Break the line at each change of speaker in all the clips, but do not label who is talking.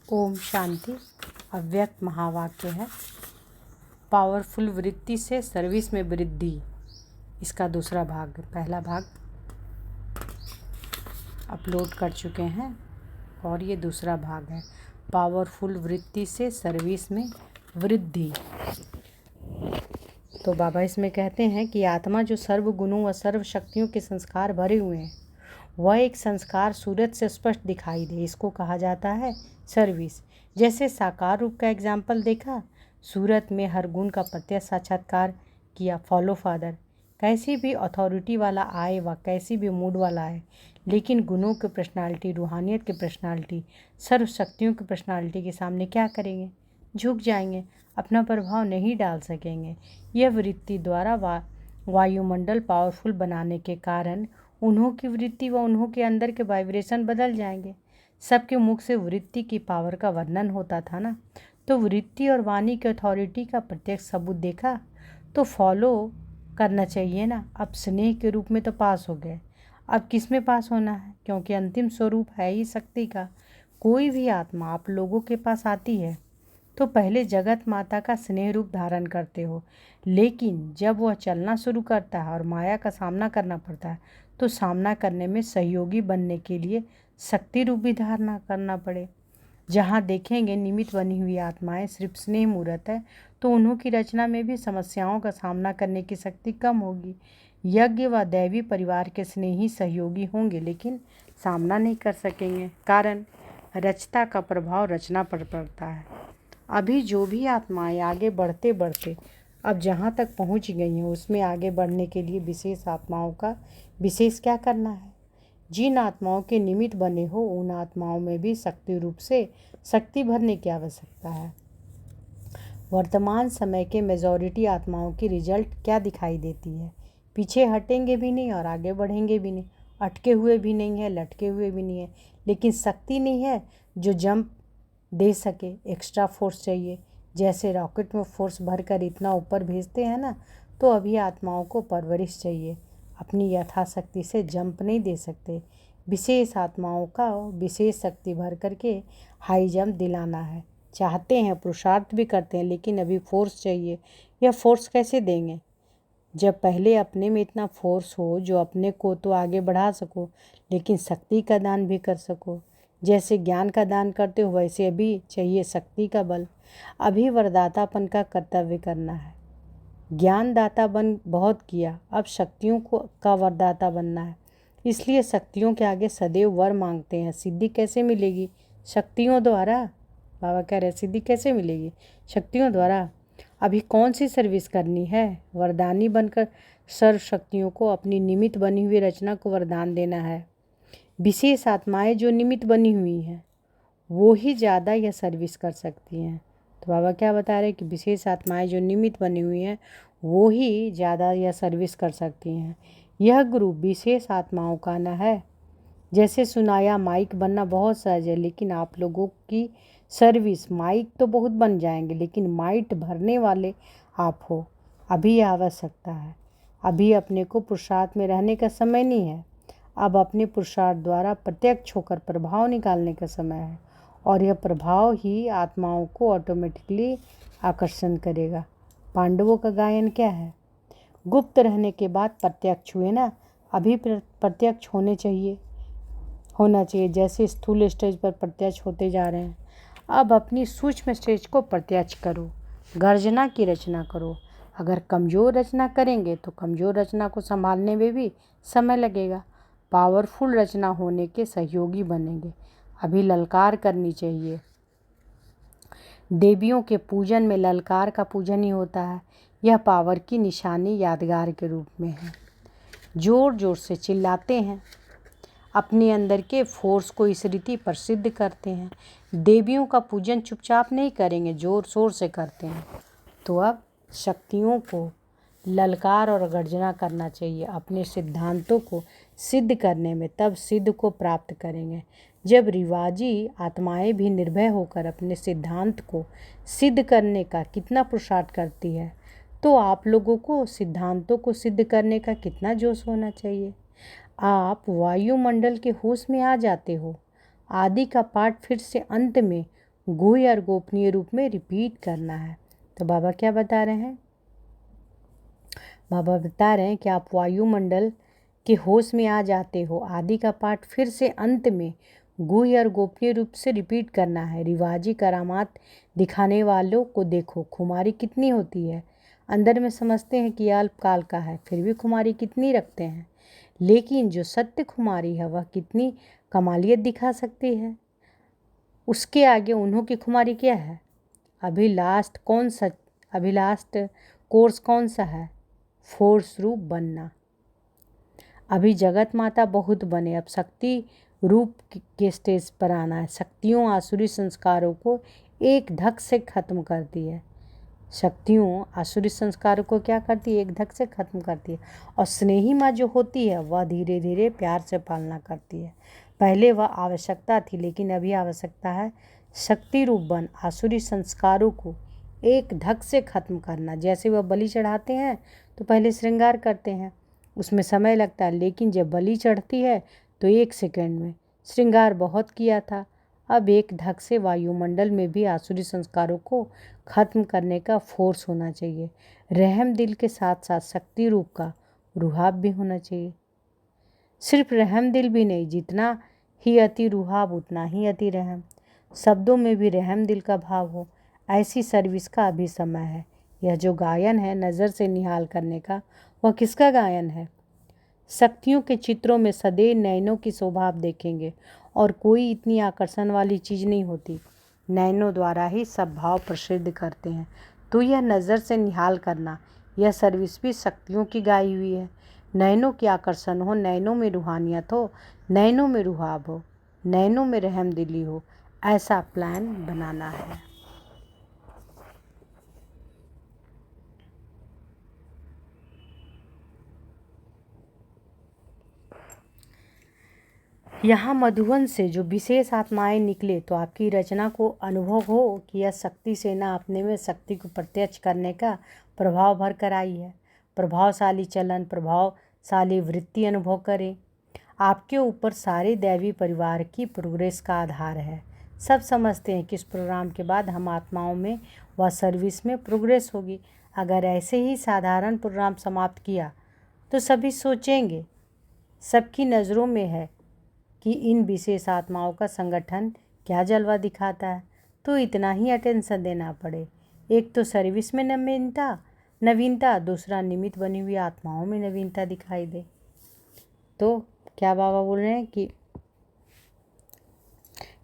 ओम शांति। अव्यक्त महावाक्य है, पावरफुल वृत्ति से सर्विस में वृद्धि। इसका दूसरा भाग, पहला भाग अपलोड कर चुके हैं और ये दूसरा भाग है, पावरफुल वृत्ति से सर्विस में वृद्धि। तो बाबा इसमें कहते हैं कि आत्मा जो सर्व गुणों व सर्व शक्तियों के संस्कार भरे हुए हैं, वह एक संस्कार सूरत से स्पष्ट दिखाई दे, इसको कहा जाता है सर्विस। जैसे साकार रूप का एग्जाम्पल देखा, सूरत में हर गुण का प्रत्यक्ष साक्षात्कार किया। फॉलो फादर, कैसी भी अथॉरिटी वाला आए व कैसी भी मूड वाला आए, लेकिन गुणों की पर्सनालिटी, रूहानियत की पर्सनालिटी, सर्व शक्तियों की पर्सनालिटी के सामने क्या करेंगे? झुक जाएंगे, अपना प्रभाव नहीं डाल सकेंगे। यह वृत्ति द्वारा वायुमंडल पावरफुल बनाने के कारण उन्हों की वृत्ति व उन्हों के अंदर के वाइब्रेशन बदल जाएंगे। सबके मुख से वृत्ति की पावर का वर्णन होता था ना, तो वृत्ति और वाणी की अथॉरिटी का प्रत्यक्ष सबूत देखा तो फॉलो करना चाहिए ना। अब स्नेह के रूप में तो पास हो गए, अब किस में पास होना है? क्योंकि अंतिम स्वरूप है ही शक्ति का। कोई भी आत्मा आप लोगों के पास आती है तो पहले जगत माता का स्नेह रूप धारण करते हो, लेकिन जब वह चलना शुरू करता है और माया का सामना करना पड़ता है तो सामना करने में सहयोगी बनने के लिए शक्ति रूप भी धारण करना पड़े। जहाँ देखेंगे निमित्त बनी हुई आत्माएं सिर्फ स्नेह मूर्त है, तो उन्हों की रचना में भी समस्याओं का सामना करने की शक्ति कम होगी। यज्ञ व दैवी परिवार के स्नेही सहयोगी होंगे, लेकिन सामना नहीं कर सकेंगे, कारण रचता का प्रभाव रचना पर पड़ता है। अभी जो भी आत्माएं आगे बढ़ते बढ़ते अब जहाँ तक पहुँच गई हैं, उसमें आगे बढ़ने के लिए विशेष आत्माओं का विशेष क्या करना है? जिन आत्माओं के निमित्त बने हो, उन आत्माओं में भी शक्ति रूप से शक्ति भरने की आवश्यकता है। वर्तमान समय के मेजॉरिटी आत्माओं की रिजल्ट क्या दिखाई देती है? पीछे हटेंगे भी नहीं और आगे बढ़ेंगे भी नहीं, अटके हुए भी नहीं है, लटके हुए भी नहीं है, लेकिन शक्ति नहीं है जो जंप दे सके। एक्स्ट्रा फोर्स चाहिए। जैसे रॉकेट में फोर्स भरकर इतना ऊपर भेजते हैं ना, तो अभी आत्माओं को परवरिश चाहिए। अपनी यथाशक्ति से जंप नहीं दे सकते। विशेष आत्माओं का विशेष शक्ति भर करके हाई जंप दिलाना है। चाहते हैं, पुरुषार्थ भी करते हैं, लेकिन अभी फोर्स चाहिए। यह फोर्स कैसे देंगे? जब पहले अपने में इतना फोर्स हो जो अपने को तो आगे बढ़ा सको, लेकिन शक्ति का दान भी कर सको। जैसे ज्ञान का दान करते हो, वैसे अभी चाहिए शक्ति का बल। अभी वरदातापन का कर्तव्य करना है। ज्ञान दाता बन बहुत किया, अब शक्तियों का वरदाता बनना है। इसलिए शक्तियों के आगे सदैव वर मांगते हैं। सिद्धि कैसे मिलेगी? शक्तियों द्वारा। बाबा कह रहे सिद्धि कैसे मिलेगी? शक्तियों द्वारा। अभी कौन सी सर्विस करनी है? वरदानी बनकर सर्व शक्तियों को अपनी निमित्त बनी हुई रचना को वरदान देना है। विशेष आत्माएं जो निमित्त बनी हुई हैं, वो ही ज़्यादा यह सर्विस कर सकती हैं। तो बाबा क्या बता रहे हैं कि विशेष आत्माएं जो निमित्त बनी हुई हैं, वो ही ज़्यादा यह सर्विस कर सकती हैं। यह ग्रुप विशेष आत्माओं का न है। जैसे सुनाया, माइक बनना बहुत सहज है, लेकिन आप लोगों की सर्विस माइक तो बहुत बन जाएंगे, लेकिन माइट भरने वाले आप हो। अभी यह आवश्यकता है। अभी अपने को पुरुषार्थ में रहने का समय नहीं है। अब अपने पुरुषार्थ द्वारा प्रत्यक्ष होकर प्रभाव निकालने का समय है, और यह प्रभाव ही आत्माओं को ऑटोमेटिकली आकर्षण करेगा। पांडवों का गायन क्या है? गुप्त रहने के बाद प्रत्यक्ष हुए ना, अभी प्रत्यक्ष होना चाहिए। जैसे स्थूल स्टेज पर प्रत्यक्ष होते जा रहे हैं, अब अपनी सूक्ष्म स्टेज को प्रत्यक्ष करो। गर्जना की रचना करो। अगर कमज़ोर रचना करेंगे तो कमज़ोर रचना को संभालने में भी समय लगेगा। पावरफुल रचना होने के सहयोगी बनेंगे। अभी ललकार करनी चाहिए। देवियों के पूजन में ललकार का पूजन ही होता है। यह पावर की निशानी यादगार के रूप में है। जोर जोर से चिल्लाते हैं, अपने अंदर के फोर्स को इस रीति पर सिद्ध करते हैं। देवियों का पूजन चुपचाप नहीं करेंगे, जोर शोर से करते हैं। तो अब शक्तियों को ललकार और गर्जना करना चाहिए अपने सिद्धांतों को सिद्ध करने में, तब सिद्ध को प्राप्त करेंगे। जब रिवाजी आत्माएं भी निर्भय होकर अपने सिद्धांत को सिद्ध करने का कितना पुरुषार्थ करती है, तो आप लोगों को सिद्धांतों को सिद्ध करने का कितना जोश होना चाहिए। आप वायुमंडल के होश में आ जाते हो। आदि का पाठ फिर से अंत में गुह्य और गोपनीय रूप में रिपीट करना है। तो बाबा क्या बता रहे हैं? बाबा बता रहे हैं कि आप वायुमंडल के होश में आ जाते हो। आदि का पाठ फिर से अंत में गुह्य और गोपनीय रूप से रिपीट करना है। रिवाजी करामात दिखाने वालों को देखो, खुमारी कितनी होती है। अंदर में समझते हैं कि यह अल्पकाल का है, फिर भी खुमारी कितनी रखते हैं। लेकिन जो सत्य खुमारी है वह कितनी कमालियत दिखा सकती है। उसके आगे उन्हों की खुमारी क्या है? अभी लास्ट कोर्स कौन सा है? फोर्स रूप बनना। अभी जगत माता बहुत बने, अब शक्ति रूप के स्टेज पर आना है। शक्तियों आसुरी संस्कारों को एक धक से खत्म करती है। शक्तियों आसुरी संस्कारों को क्या करती है? एक धक से खत्म करती है। और स्नेही माँ जो होती है वह धीरे धीरे प्यार से पालना करती है। पहले वह आवश्यकता थी, लेकिन अभी आवश्यकता है शक्ति रूप बन आसुरी संस्कारों को एक धक से खत्म करना। जैसे वह बलि चढ़ाते हैं तो पहले श्रृंगार करते हैं, उसमें समय लगता है, लेकिन जब बलि चढ़ती है तो 1 सेकंड में। श्रृंगार बहुत किया था, अब एक धक से वायुमंडल में भी आसुरी संस्कारों को खत्म करने का फोर्स होना चाहिए। रहम दिल के साथ साथ शक्ति रूप का रुहाब भी होना चाहिए। सिर्फ रहम दिल भी नहीं, जितना ही अति रुहाब उतना ही अति रहम। शब्दों में भी रहम दिल का भाव हो, ऐसी सर्विस का अभी समय है। यह जो गायन है नज़र से निहाल करने का, वह किसका गायन है? शक्तियों के चित्रों में सदैव नयनों की शोभा आप देखेंगे, और कोई इतनी आकर्षण वाली चीज़ नहीं होती। नयनों द्वारा ही सब भाव प्रसिद्ध करते हैं। तो यह नज़र से निहाल करना, यह सर्विस भी शक्तियों की गाई हुई है। नयनों की आकर्षण हो, नयनों में रूहानियत हो, नयनों में रुहाब हो, नयनों में रहमदिली हो, ऐसा प्लान बनाना है। यहाँ मधुवन से जो विशेष आत्माएं निकले, तो आपकी रचना को अनुभव हो कि यह शक्ति सेना अपने में शक्ति को प्रत्यक्ष करने का प्रभाव भर कर आई है। प्रभावशाली चलन, प्रभावशाली वृत्ति अनुभव करें। आपके ऊपर सारे दैवी परिवार की प्रोग्रेस का आधार है। सब समझते हैं कि इस प्रोग्राम के बाद हम आत्माओं में व सर्विस में प्रोग्रेस होगी। अगर ऐसे ही साधारण प्रोग्राम समाप्त किया तो सभी सोचेंगे, सबकी नज़रों में है कि इन विशेष आत्माओं का संगठन क्या जलवा दिखाता है, तो इतना ही अटेंशन देना पड़े। एक तो सर्विस में नवीनता, दूसरा निमित्त बनी हुई आत्माओं में नवीनता दिखाई दे। तो क्या बाबा बोल रहे हैं कि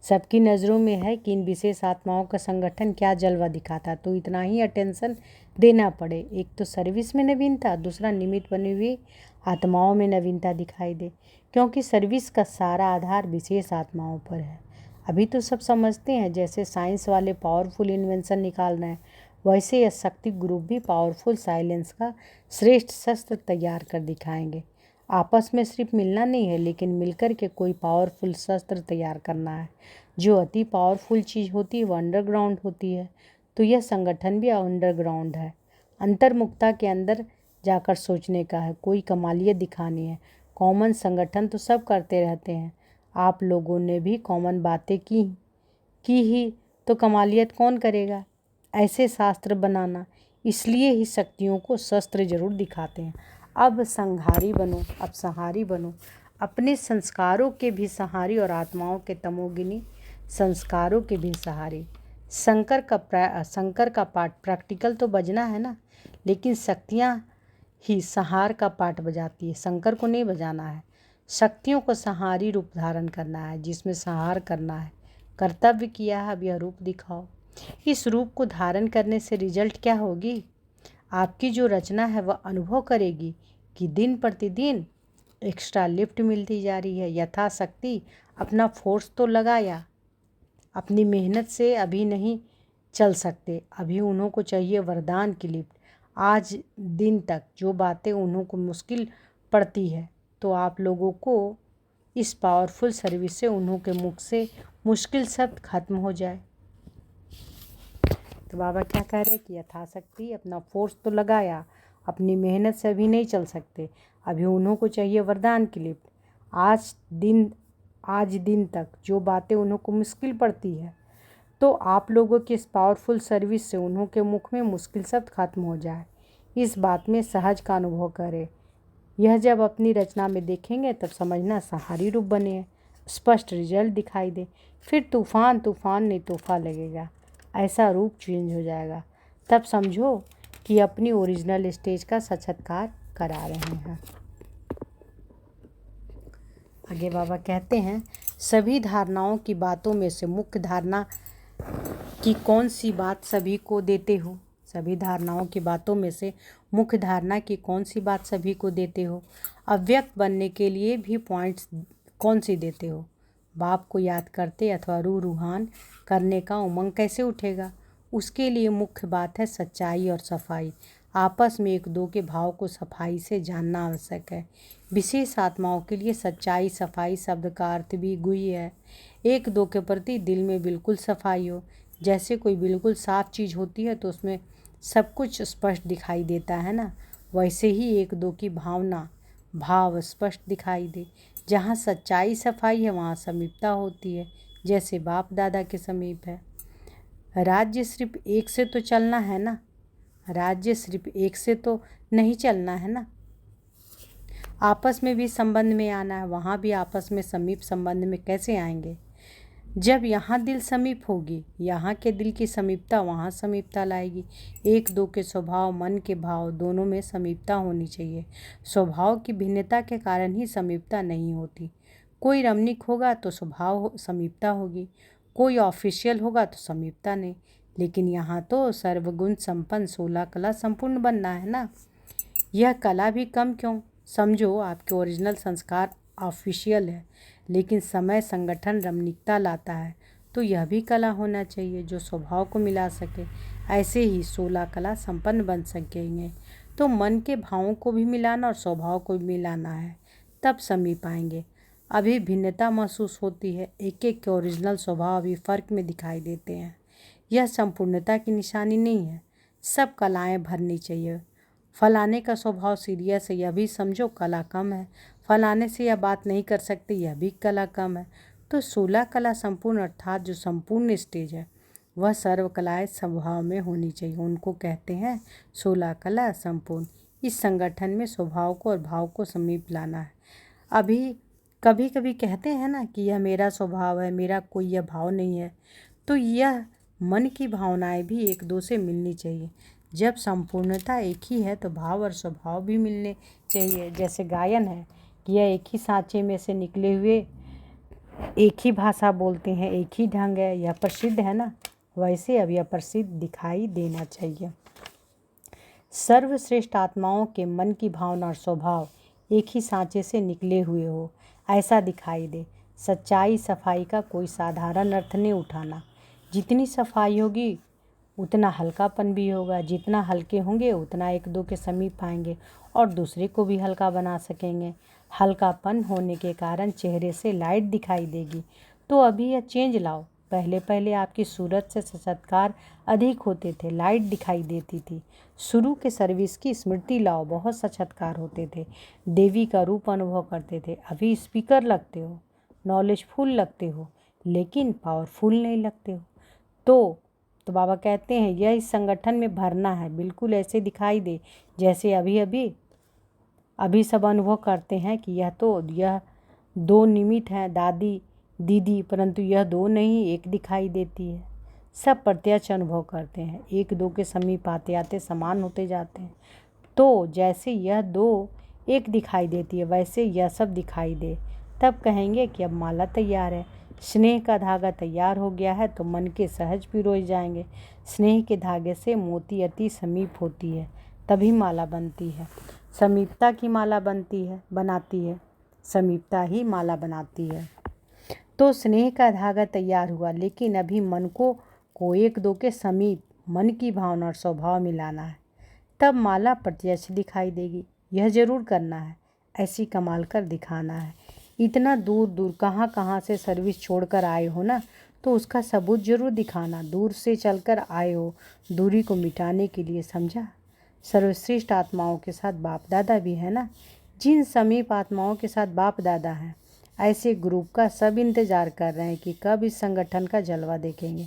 सबकी नज़रों में है कि इन विशेष आत्माओं का संगठन क्या जलवा दिखाता, तो इतना ही अटेंशन देना पड़े। एक तो सर्विस में नवीनता, दूसरा निमित्त बनी हुई आत्माओं में नवीनता दिखाई दे, क्योंकि सर्विस का सारा आधार विशेष आत्माओं पर है। अभी तो सब समझते हैं, जैसे साइंस वाले पावरफुल इन्वेंशन निकाल रहे हैं, वैसे यह शक्ति ग्रुप भी पावरफुल साइलेंस का श्रेष्ठ शस्त्र तैयार कर दिखाएंगे। आपस में सिर्फ मिलना नहीं है, लेकिन मिलकर के कोई पावरफुल शस्त्र तैयार करना है। जो अति पावरफुल चीज़ होती है वह अंडरग्राउंड होती है, तो यह संगठन भी अंडरग्राउंड है। अंतर्मुखता के अंदर जाकर सोचने का है, कोई कमालियत दिखानी है। कॉमन संगठन तो सब करते रहते हैं, आप लोगों ने भी कॉमन बातें की ही तो कमालियत कौन करेगा? ऐसे शास्त्र बनाना, इसलिए ही शक्तियों को शस्त्र जरूर दिखाते हैं। अब संहारी बनो, अपने संस्कारों के भी सहारी और आत्माओं के तमोगिनी संस्कारों के भी सहारे। शंकर का पाठ प्रैक्टिकल तो बजना है ना, लेकिन शक्तियाँ ही संहार का पाठ बजाती है, शंकर को नहीं बजाना है। शक्तियों को संहारी रूप धारण करना है, जिसमें संहार करना है। कर्तव्य किया है, अब यह रूप दिखाओ। इस रूप को धारण करने से रिजल्ट क्या होगी? आपकी जो रचना है वह अनुभव करेगी कि दिन प्रतिदिन एक्स्ट्रा लिफ्ट मिलती जा रही है। यथाशक्ति अपना फोर्स तो लगाया, अपनी मेहनत से अभी नहीं चल सकते, अभी उन्हों को चाहिए वरदान की लिफ्ट। आज दिन तक जो बातें उन्हों को मुश्किल पड़ती है, तो आप लोगों को इस पावरफुल सर्विस से उन्हों के मुख से मुश्किल शब्द खत्म हो जाए। तो बाबा क्या कह रहे हैं कि यथाशक्ति अपना फोर्स तो लगाया, अपनी मेहनत से अभी नहीं चल सकते, अभी उन्हों को चाहिए वरदान की लिफ्ट। आज दिन तक जो बातें उन्हों को मुश्किल पड़ती है, तो आप लोगों की इस पावरफुल सर्विस से उन्हों के मुख में मुश्किल शब्द खत्म हो जाए, इस बात में सहज का अनुभव करें। यह जब अपनी रचना में देखेंगे तब समझना सहारी रूप बने हैं, स्पष्ट रिजल्ट दिखाई दे, फिर तूफान तूफान नहीं तूफा लगेगा, ऐसा रूप चेंज हो जाएगा। तब समझो कि अपनी ओरिजिनल स्टेज का साक्षात्कार करा रहे हैं। आगे बाबा कहते हैं, सभी धारणाओं की बातों में से मुख्य धारणा की कौन सी बात सभी को देते हो? सभी धारणाओं की बातों में से मुख्य धारणा की कौन सी बात सभी को देते हो? अव्यक्त बनने के लिए भी पॉइंट्स कौन सी देते हो? बाप को याद करते अथवा रूहान करने का उमंग कैसे उठेगा? उसके लिए मुख्य बात है सच्चाई और सफाई। आपस में एक दो के भाव को सफाई से जानना आवश्यक है। विशेष आत्माओं के लिए सच्चाई सफाई शब्द का अर्थ भी गुह्य है। एक दो के प्रति दिल में बिल्कुल सफाई हो। जैसे कोई बिल्कुल साफ चीज़ होती है तो उसमें सब कुछ स्पष्ट दिखाई देता है ना, वैसे ही एक दो की भावना भाव स्पष्ट दिखाई दे। जहाँ सच्चाई सफाई है वहाँ समीपता होती है, जैसे बाप दादा के समीप है। राज्य सिर्फ एक से तो चलना है ना, राज्य सिर्फ एक से तो नहीं चलना है ना, आपस में भी संबंध में आना है। वहाँ भी आपस में समीप संबंध में कैसे आएंगे? जब यहाँ दिल समीप होगी, यहाँ के दिल की समीपता वहाँ समीपता लाएगी। एक दो के स्वभाव मन के भाव दोनों में समीपता होनी चाहिए। स्वभाव की भिन्नता के कारण ही समीपता नहीं होती। कोई रमणीक होगा तो स्वभाव समीपता होगी, कोई ऑफिशियल होगा तो समीपता नहीं। लेकिन यहाँ तो सर्वगुण संपन्न 16 कला संपूर्ण बनना है ना। यह कला भी कम क्यों? समझो आपके ओरिजिनल संस्कार ऑफिशियल है, लेकिन समय संगठन रमणीकता लाता है, तो यह भी कला होना चाहिए जो स्वभाव को मिला सके। ऐसे ही 16 कला संपन्न बन सकेंगे। तो मन के भावों को भी मिलाना और स्वभाव को भी मिलाना है, तब समीप आएंगे। अभी भिन्नता महसूस होती है, एक एक के ओरिजिनल स्वभाव अभी फर्क में दिखाई देते हैं। यह संपूर्णता की निशानी नहीं है। सब कलाएं भरनी चाहिए। फलाने का स्वभाव सीरियस है, यह भी समझो कला कम है। फलाने से यह बात नहीं कर सकते, यह भी कला कम है। तो 16 कला संपूर्ण अर्थात जो संपूर्ण स्टेज है वह सर्व कलाएं स्वभाव में होनी चाहिए। उनको कहते हैं 16 कला संपूर्ण। इस संगठन में स्वभाव को और भाव को समीप लाना है। अभी कभी कभी कहते हैं ना कि यह मेरा स्वभाव है, मेरा कोई यह भाव नहीं है, तो यह मन की भावनाएं भी एक दो से मिलनी चाहिए। जब संपूर्णता एक ही है तो भाव और स्वभाव भी मिलने चाहिए। जैसे गायन है कि यह एक ही सांचे में से निकले हुए एक ही भाषा बोलते हैं, एक ही ढंग है, यह प्रसिद्ध है ना, वैसे अब यह प्रसिद्ध दिखाई देना चाहिए। सर्वश्रेष्ठ आत्माओं के मन की भावना और स्वभाव एक ही सांचे से निकले हुए हो, ऐसा दिखाई दे। सच्चाई सफाई का कोई साधारण अर्थ नहीं उठाना। जितनी सफाई होगी उतना हल्कापन भी होगा, जितना हल्के होंगे उतना एक दो के समीप आएंगे और दूसरे को भी हल्का बना सकेंगे। हल्कापन होने के कारण चेहरे से लाइट दिखाई देगी। तो अभी यह चेंज लाओ। पहले पहले आपकी सूरत से साक्षात्कार अधिक होते थे, लाइट दिखाई देती थी। शुरू के सर्विस की स्मृति लाओ, बहुत साक्षात्कार होते थे, देवी का रूप अनुभव करते थे। अभी स्पीकर लगते हो, नॉलेजफुल लगते हो, लेकिन पावरफुल नहीं लगते हो। तो बाबा कहते हैं यह इस संगठन में भरना है, बिल्कुल ऐसे दिखाई दे जैसे अभी सब अनुभव करते हैं कि यह दो निमित्त हैं, दादी दीदी, परंतु यह दो नहीं एक दिखाई देती है। सब प्रत्यक्ष अनुभव करते हैं, एक दो के समीप आते आते समान होते जाते हैं। तो जैसे यह दो एक दिखाई देती है वैसे यह सब दिखाई दे, तब कहेंगे कि अब माला तैयार है। स्नेह का धागा तैयार हो गया है तो मन के सहज पिरोए जाएंगे। स्नेह के धागे से मोती अति समीप होती है, तभी माला बनती है। समीपता की माला बनाती है, समीपता ही माला बनाती है। तो स्नेह का धागा तैयार हुआ, लेकिन अभी मन को एक दो के समीप मन की भावना और स्वभाव मिलाना है, तब माला प्रत्यक्ष दिखाई देगी। यह जरूर करना है, ऐसी कमाल कर दिखाना है। इतना दूर दूर कहाँ कहाँ से सर्विस छोड़कर आए हो ना, तो उसका सबूत जरूर दिखाना। दूर से चलकर आए हो, दूरी को मिटाने के लिए, समझा। सर्वश्रेष्ठ आत्माओं के साथ बाप दादा भी है ना। जिन समीप आत्माओं के साथ बाप दादा हैं, ऐसे ग्रुप का सब इंतज़ार कर रहे हैं कि कब इस संगठन का जलवा देखेंगे।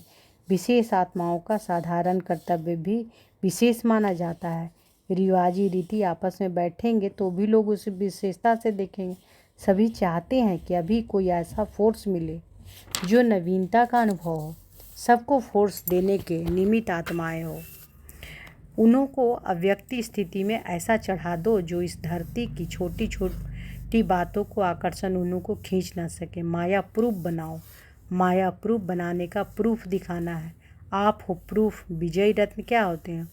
विशेष आत्माओं का साधारण कर्तव्य भी विशेष माना जाता है। रिवाजी रीति आपस में बैठेंगे तो भी लोग उस विशेषता से देखेंगे। सभी चाहते हैं कि अभी कोई ऐसा फोर्स मिले जो नवीनता का अनुभव हो, सबको फोर्स देने के निमित्त आत्माएं हो। उन्हों को अव्यक्ति स्थिति में ऐसा चढ़ा दो जो इस धरती की छोटी छोटी बातों को आकर्षण उन्हों को खींच ना सके। माया प्रूफ बनाओ। माया प्रूफ बनाने का प्रूफ दिखाना है। आप हो प्रूफ। विजयी रत्न क्या होते हैं?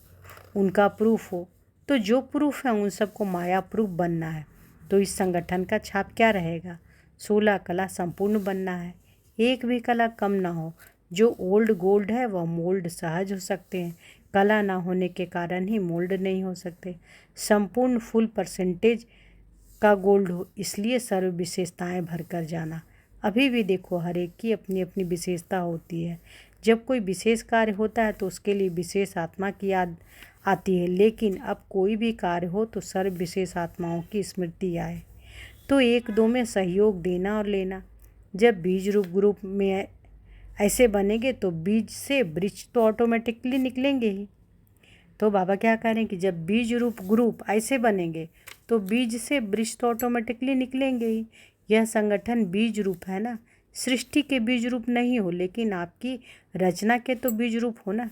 उनका प्रूफ हो। तो जो प्रूफ है उन सबको माया प्रूफ बनना है। तो इस संगठन का छाप क्या रहेगा? 16 कला संपूर्ण बनना है, एक भी कला कम ना हो। जो ओल्ड गोल्ड है वह मोल्ड सहज हो सकते हैं, कला ना होने के कारण ही मोल्ड नहीं हो सकते। संपूर्ण फुल परसेंटेज का गोल्ड हो, इसलिए सर्व विशेषताएं भरकर जाना। अभी भी देखो, हर एक की अपनी अपनी विशेषता होती है। जब कोई विशेष कार्य होता है तो उसके लिए विशेष आत्मा की याद आती है, लेकिन अब कोई भी कार्य हो तो सर्व विशेष आत्माओं की स्मृति आए। तो एक दो में सहयोग देना और लेना। जब बीज रूप ग्रुप में ऐसे बनेंगे तो बीज से वृक्ष तो ऑटोमेटिकली निकलेंगे ही। तो बाबा क्या कह रहे हैं कि जब बीज रूप ग्रुप ऐसे बनेंगे तो बीज से वृक्ष तो ऑटोमेटिकली निकलेंगे ही। यह संगठन बीज रूप है ना, सृष्टि के बीज रूप नहीं हो, लेकिन आपकी रचना के तो बीज रूप हो ना।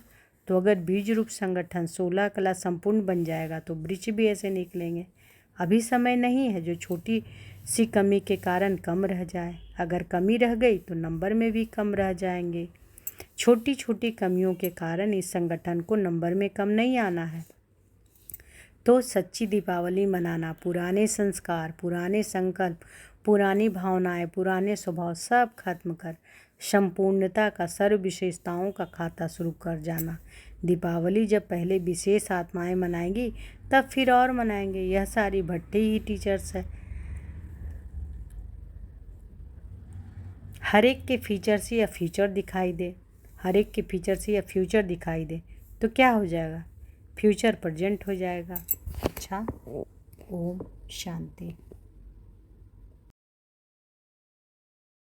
तो अगर बीज रूप संगठन 16 कला संपूर्ण बन जाएगा तो वृक्ष भी ऐसे निकलेंगे। अभी समय नहीं है जो छोटी सी कमी के कारण कम रह जाए। अगर कमी रह गई तो नंबर में भी कम रह जाएंगे। छोटी छोटी कमियों के कारण इस संगठन को नंबर में कम नहीं आना है। तो सच्ची दीपावली मनाना, पुराने संस्कार, पुराने संकल्प, पुरानी भावनाएं, पुराने स्वभाव सब खत्म कर संपूर्णता का, सर्व विशेषताओं का खाता शुरू कर जाना। दीपावली जब पहले विशेष आत्माएं मनाएंगी तब फिर और मनाएंगे। यह सारी भट्टी ही टीचर्स है। हर एक के फीचर्स या फ्यूचर दिखाई दे, हर एक के फीचर्स या फ्यूचर दिखाई दे तो क्या हो जाएगा? फ्यूचर प्रेजेंट हो जाएगा। अच्छा, ओम शांति।